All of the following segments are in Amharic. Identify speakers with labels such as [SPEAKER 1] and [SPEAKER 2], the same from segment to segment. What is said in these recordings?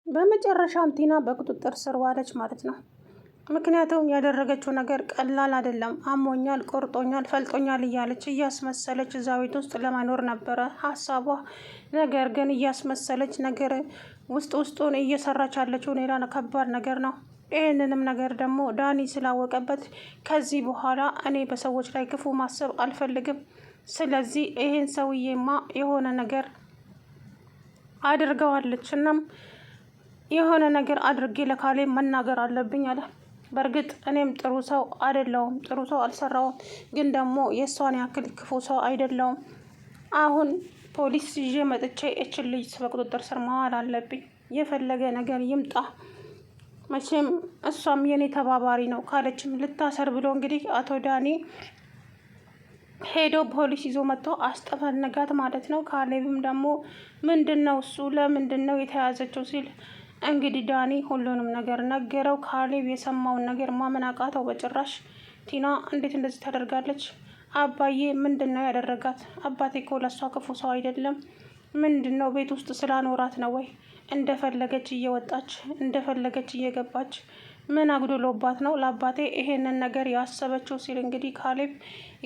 [SPEAKER 1] በመጨረሻም ቲና በቁጥጥር ስር ዋለች ማለት ነው። ምክንያቱም ያደረገችው ነገር ቀላል አይደለም። አሞኛል፣ ቆርጦኛል፣ ፈልጦኛል እያለች እያስመሰለች እዛ ቤት ውስጥ ለመኖር ነበረ ሀሳቧ። ነገር ግን እያስመሰለች ነገር ውስጡን እየሰራች ያለችው ሌላ ከባድ ነገር ነው። ይህንንም ነገር ደግሞ ዳኒ ስላወቀበት ከዚህ በኋላ እኔ በሰዎች ላይ ክፉ ማሰብ አልፈልግም። ስለዚህ ይህን ሰውዬማ የሆነ ነገር አድርገዋለች። እናም የሆነ ነገር አድርጌ ለካሌብ መናገር አለብኝ አለ። በእርግጥ እኔም ጥሩ ሰው አይደለውም፣ ጥሩ ሰው አልሰራውም፣ ግን ደግሞ የእሷን ያክል ክፉ ሰው አይደለውም። አሁን ፖሊስ ይዤ መጥቼ እችን ልጅ በቁጥጥር ስር ማዋል አለብኝ። የፈለገ ነገር ይምጣ፣ መቼም እሷም የኔ ተባባሪ ነው ካለችም ልታሰር ብሎ እንግዲህ አቶ ዳኒ ሄዶ ፖሊስ ይዞ መጥቶ አስጠፈነጋት ማለት ነው። ካሌብም ደግሞ ምንድን ነው እሱ ለምንድን ነው የተያዘችው ሲል እንግዲህ ዳኒ ሁሉንም ነገር ነገረው። ካሌብ የሰማውን ነገር ማመን አቃተው በጭራሽ። ቲና እንዴት እንደዚህ ታደርጋለች? አባዬ ምንድን ነው ያደረጋት? አባቴ እኮ ለእሷ ክፉ ሰው አይደለም። ምንድን ነው ቤት ውስጥ ስላኖራት ነው ወይ እንደፈለገች እየወጣች እንደፈለገች እየገባች ምን አጉድሎባት ነው ለአባቴ ይሄንን ነገር ያሰበችው ሲል እንግዲህ ካሌብ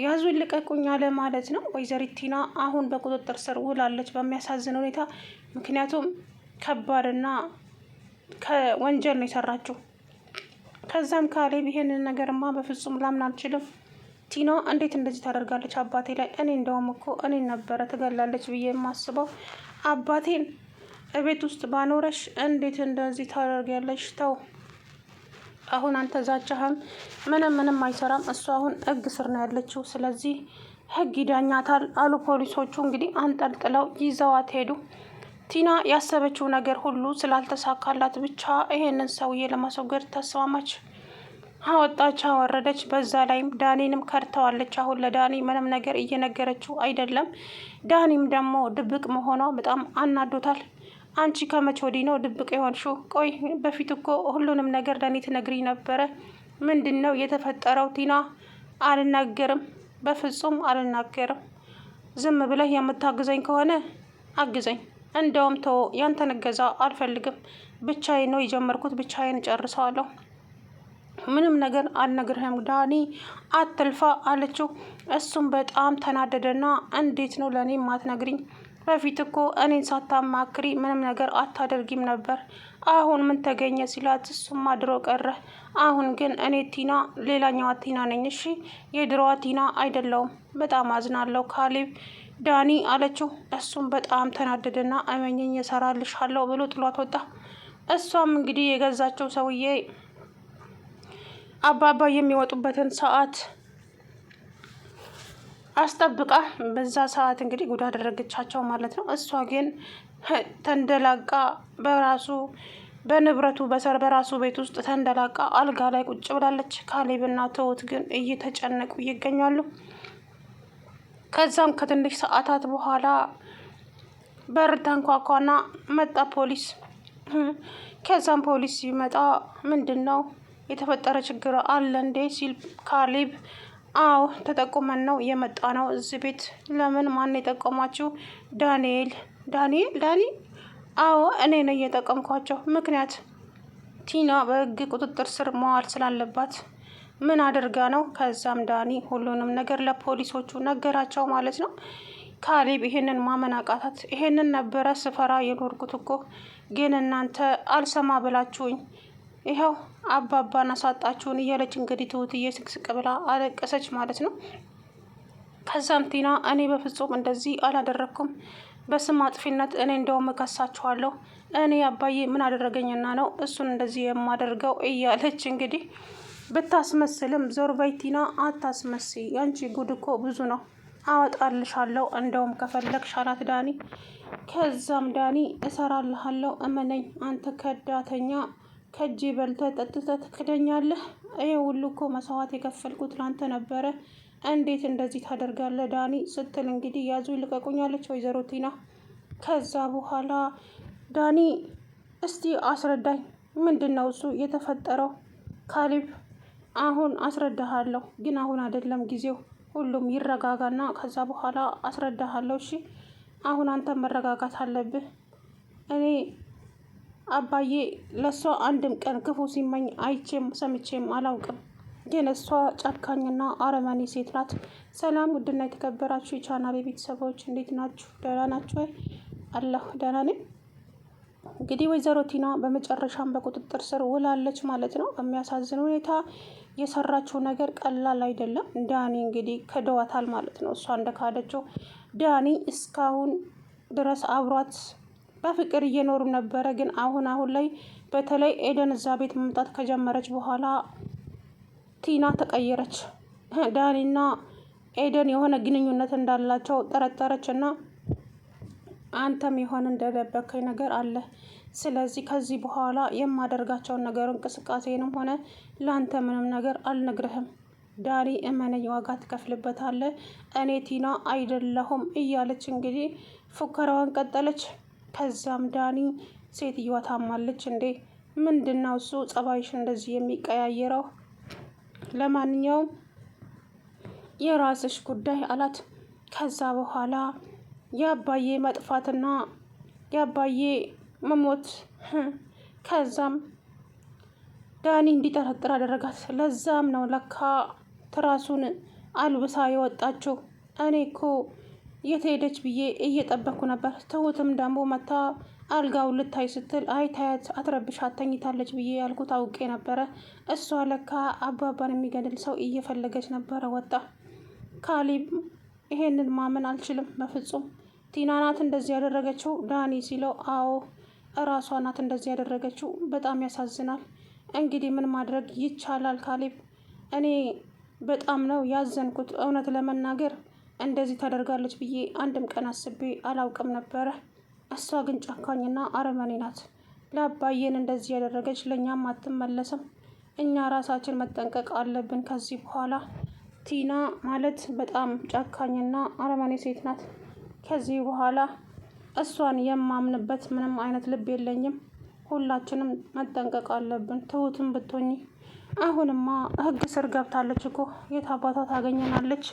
[SPEAKER 1] ያዙን ልቀቁኝ አለ ማለት ነው። ወይዘሪት ቲና አሁን በቁጥጥር ስር ውላለች በሚያሳዝን ሁኔታ። ምክንያቱም ከባድና ከወንጀል ነው የሰራችው። ከዛም ካሌብ ይሄንን ነገርማ በፍጹም ላምን አልችልም፣ ቲና እንዴት እንደዚህ ታደርጋለች አባቴ ላይ? እኔ እንደውም እኮ እኔን ነበረ ትገላለች ብዬ የማስበው። አባቴን እቤት ውስጥ ባኖረሽ እንዴት እንደዚህ ታደርጊያለሽ? ተው አሁን አንተ ዛቻህም ምንም አይሰራም። እሱ አሁን ሕግ ስር ነው ያለችው። ስለዚህ ሕግ ይዳኛታል አሉ ፖሊሶቹ። እንግዲህ አንጠልጥለው ይዘዋት ሄዱ። ቲና ያሰበችው ነገር ሁሉ ስላልተሳካላት ብቻ ይሄንን ሰውዬ ለማስወገድ ተስማማች። አወጣች አወረደች። በዛ ላይም ዳኒንም ከድተዋለች። አሁን ለዳኒ ምንም ነገር እየነገረችው አይደለም። ዳኒም ደግሞ ድብቅ መሆኗ በጣም አናዶታል። አንቺ ከመቼ ወዲህ ነው ድብቅ የሆንሽው? ቆይ በፊት እኮ ሁሉንም ነገር ለእኔ ትነግሪኝ ነበረ። ምንድን ነው የተፈጠረው? ቲና አልናገርም፣ በፍጹም አልናገርም። ዝም ብለህ የምታግዘኝ ከሆነ አግዘኝ። እንደውም ተው፣ ያንተን እገዛ አልፈልግም። ብቻዬን ነው የጀመርኩት፣ ብቻዬን እጨርሰዋለሁ። ምንም ነገር አልነግርህም ዳኒ፣ አትልፋ አለችው። እሱም በጣም ተናደደና እንዴት ነው ለእኔ ማትነግሪኝ? በፊት እኮ እኔን ሳታማክሪ ምንም ነገር አታደርጊም ነበር። አሁን ምን ተገኘ ሲላት እሱማ ድሮ ቀረ። አሁን ግን እኔ ቲና ሌላኛዋ ቲና ነኝ። እሺ የድሮዋ ቲና አይደለውም። በጣም አዝናለሁ ካሌብ ዳኒ አለችው። እሱም በጣም ተናደደና እመኘኝ እሰራልሻለሁ ብሎ ጥሏት ወጣ። እሷም እንግዲህ የገዛቸው ሰውዬ አባባ የሚወጡበትን ሰዓት አስጠብቃ በዛ ሰዓት እንግዲህ ጉድ አደረገቻቸው ማለት ነው። እሷ ግን ተንደላቃ በንብረቱ በራሱ ቤት ውስጥ ተንደላቃ አልጋ ላይ ቁጭ ብላለች። ካሌብና ትሁት ግን እየተጨነቁ ይገኛሉ። ከዛም ከትንሽ ሰዓታት በኋላ በር ተንኳኳና መጣ ፖሊስ። ከዛም ፖሊስ ሲመጣ ምንድን ነው የተፈጠረ ችግር አለ እንዴ ሲል ካሌብ አዎ ተጠቁመን ነው የመጣ ነው እዚህ ቤት። ለምን? ማን የጠቆማችሁ? ዳኒ? አዎ እኔ ነኝ የጠቀምኳቸው። ምክንያት ቲና በሕግ ቁጥጥር ስር መዋል ስላለባት። ምን አድርጋ ነው? ከዛም ዳኒ ሁሉንም ነገር ለፖሊሶቹ ነገራቸው ማለት ነው። ካሌብ ይሄንን ማመን አቃታት። ይሄንን ነበረ ስፈራ የኖርኩት እኮ፣ ግን እናንተ አልሰማ ብላችሁኝ ይኸው አባባን አሳጣችሁን እያለች እንግዲህ ትሁትዬ ስቅስቅ ብላ አለቀሰች ማለት ነው። ከዛም ቲና እኔ በፍጹም እንደዚህ አላደረግኩም፣ በስም አጥፊነት እኔ እንደውም እከሳችኋለሁ። እኔ አባዬ ምን አደረገኝና ነው እሱን እንደዚህ የማደርገው እያለች እንግዲህ ብታስመስልም፣ ዞር በይ ቲና አታስመስይ፣ ያንቺ ጉድ እኮ ብዙ ነው፣ አወጣልሻለሁ እንደውም ከፈለግሽ አላት ዳኒ። ከዛም ዳኒ እሰራልሃለሁ እመነኝ፣ አንተ ከዳተኛ ከእጄ በልተህ ጠጥተህ ትክደኛለህ። ይሄ ሁሉ እኮ መስዋዕት የከፈልኩት ላንተ ነበረ። እንዴት እንደዚህ ታደርጋለህ ዳኒ ስትል እንግዲህ ያዙ ይልቀቁኛለች ወይዘሮ ቲና። ከዛ በኋላ ዳኒ እስቲ አስረዳኝ፣ ምንድን ነው እሱ የተፈጠረው? ካሌብ አሁን አስረዳሃለሁ፣ ግን አሁን አይደለም ጊዜው። ሁሉም ይረጋጋና ከዛ በኋላ አስረዳሃለሁ። እሺ አሁን አንተ መረጋጋት አለብህ። እኔ አባዬ ለእሷ አንድም ቀን ክፉ ሲመኝ አይቼም ሰምቼም አላውቅም። ግን እሷ ጨካኝና አረመኔ ሴት ናት። ሰላም ውድና የተከበራችሁ የቻናል ቤተሰቦች እንዴት ናችሁ? ደህና ናችሁ ወይ? አለሁ ደህና ነኝ። እንግዲህ ወይዘሮ ቲና በመጨረሻም በቁጥጥር ስር ውላለች ማለት ነው። በሚያሳዝን ሁኔታ የሰራችው ነገር ቀላል አይደለም። ዳኒ እንግዲህ ክደዋታል ማለት ነው። እሷ እንደካደችው ዳኒ እስካሁን ድረስ አብሯት በፍቅር እየኖሩ ነበረ። ግን አሁን ላይ በተለይ ኤደን እዛ ቤት መምጣት ከጀመረች በኋላ ቲና ተቀየረች። ዳኒና ኤደን የሆነ ግንኙነት እንዳላቸው ጠረጠረች እና አንተም የሆነ እንደደበከኝ ነገር አለ። ስለዚህ ከዚህ በኋላ የማደርጋቸውን ነገር እንቅስቃሴንም ሆነ ለአንተ ምንም ነገር አልነግርህም። ዳኒ እመነኝ፣ ዋጋ ትከፍልበታለህ። እኔ ቲና አይደለሁም እያለች እንግዲህ ፉከራዋን ቀጠለች። ከዛም ዳኒ ሴትዮዋ ታማለች እንዴ? ምንድነው እሱ ጸባይሽ እንደዚህ የሚቀያየረው? ለማንኛውም የራስሽ ጉዳይ አላት። ከዛ በኋላ የአባዬ መጥፋትና የአባዬ መሞት ከዛም ዳኒ እንዲጠረጥር አደረጋት። ለዛም ነው ለካ ትራሱን አልብሳ የወጣችው። እኔ እኮ የት ሄደች ብዬ እየጠበኩ ነበር። ትሁትም ደግሞ መታ አልጋውን ልታይ ስትል አይ ታያት አትረብሽ ተኝታለች ብዬ ያልኩት አውቄ ነበረ። እሷ ለካ አባባን የሚገድል ሰው እየፈለገች ነበረ ወጣ። ካሌብ ይሄንን ማመን አልችልም በፍጹም። ቲና ናት እንደዚህ ያደረገችው ዳኒ ሲለው አዎ እራሷ ናት እንደዚህ ያደረገችው። በጣም ያሳዝናል። እንግዲህ ምን ማድረግ ይቻላል ካሌብ። እኔ በጣም ነው ያዘንኩት። እውነት ለመናገር እንደዚህ ታደርጋለች ብዬ አንድም ቀን አስቤ አላውቅም ነበረ። እሷ ግን ጨካኝና አረመኔ ናት። ለአባዬን እንደዚህ ያደረገች ለእኛም አትመለስም። እኛ ራሳችን መጠንቀቅ አለብን ከዚህ በኋላ። ቲና ማለት በጣም ጨካኝና አረመኔ ሴት ናት። ከዚህ በኋላ እሷን የማምንበት ምንም አይነት ልብ የለኝም። ሁላችንም መጠንቀቅ አለብን። ትሁትም ብትሆኚ አሁንማ ሕግ ስር ገብታለች እኮ የት አባቷ ታገኘናለች?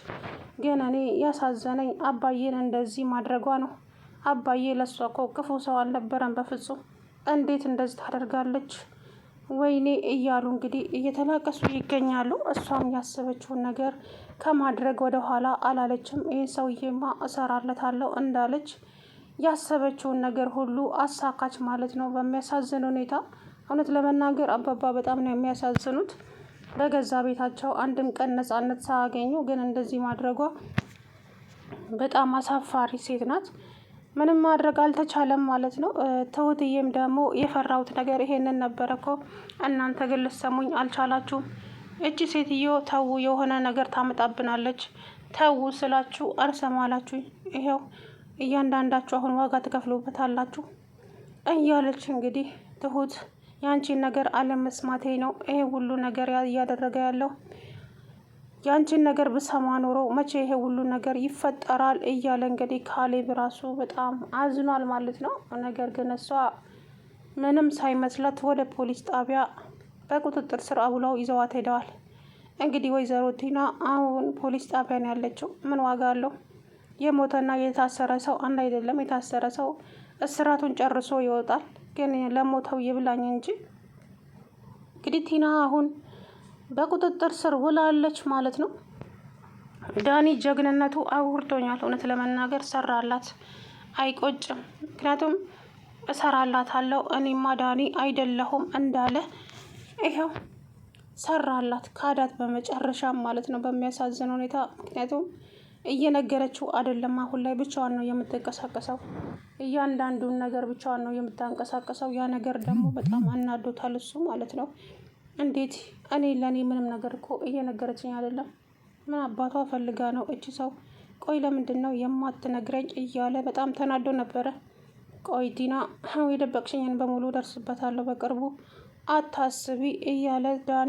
[SPEAKER 1] ግን እኔ ያሳዘነኝ አባዬን እንደዚህ ማድረጓ ነው። አባዬ ለእሷ እኮ ክፉ ሰው አልነበረም በፍጹም። እንዴት እንደዚህ ታደርጋለች? ወይኔ እያሉ እንግዲህ እየተላቀሱ ይገኛሉ። እሷም ያሰበችውን ነገር ከማድረግ ወደ ኋላ አላለችም። ይህ ሰውዬማ እሰራለታለሁ እንዳለች ያሰበችውን ነገር ሁሉ አሳካች ማለት ነው። በሚያሳዝን ሁኔታ እውነት ለመናገር አባባ በጣም ነው የሚያሳዝኑት። በገዛ ቤታቸው አንድም ቀን ነፃነት ሳያገኙ ግን እንደዚህ ማድረጓ በጣም አሳፋሪ ሴት ናት። ምንም ማድረግ አልተቻለም ማለት ነው። ትሁትዬም ደግሞ የፈራሁት ነገር ይሄንን ነበረ እኮ። እናንተ ግን ልትሰሙኝ አልቻላችሁም። እቺ ሴትዮ ተዉ የሆነ ነገር ታመጣብናለች፣ ተዉ ስላችሁ አልሰማላችሁኝ። ይኸው እያንዳንዳችሁ አሁን ዋጋ ትከፍሉበታላችሁ እያለች እንግዲህ ትሁት ያንቺን ነገር አለመስማቴ ነው ይሄ ሁሉ ነገር እያደረገ ያለው። ያንቺን ነገር ብሰማ ኖሮ መቼ ይሄ ሁሉ ነገር ይፈጠራል እያለ እንግዲህ ካሌብ ራሱ በጣም አዝኗል ማለት ነው። ነገር ግን እሷ ምንም ሳይመስላት ወደ ፖሊስ ጣቢያ በቁጥጥር ስር አውለው ይዘዋት ሄደዋል። እንግዲህ ወይዘሮ ቲና አሁን ፖሊስ ጣቢያ ነው ያለችው። ምን ዋጋ አለው? የሞተና የታሰረ ሰው አንድ አይደለም። የታሰረ ሰው እስራቱን ጨርሶ ይወጣል። ግን ለሞተው ይብላኝ እንጂ። እንግዲህ ቲና አሁን በቁጥጥር ስር ውላለች ማለት ነው። ዳኒ ጀግንነቱ አውርቶኛል። እውነት ለመናገር ሰራላት፣ አይቆጭም። ምክንያቱም እሰራላታለሁ እኔማ ዳኒ አይደለሁም እንዳለ ይኸው ሰራላት። ካዳት በመጨረሻም ማለት ነው በሚያሳዝን ሁኔታ። ምክንያቱም እየነገረችው አይደለም። አሁን ላይ ብቻዋን ነው የምትንቀሳቀሰው። እያንዳንዱን ነገር ብቻዋን ነው የምታንቀሳቀሰው። ያ ነገር ደግሞ በጣም አናዶታል እሱ ማለት ነው። እንዴት ለእኔ ምንም ነገር እኮ እየነገረችኝ አይደለም። ምን አባቷ ፈልጋ ነው እቺ ሰው? ቆይ ለምንድን ነው የማትነግረኝ? እያለ በጣም ተናዶ ነበረ። ቆይ ቲና የደበቅሽኝን በሙሉ ደርስበታለሁ በቅርቡ አታስቢ እያለ ዳኒ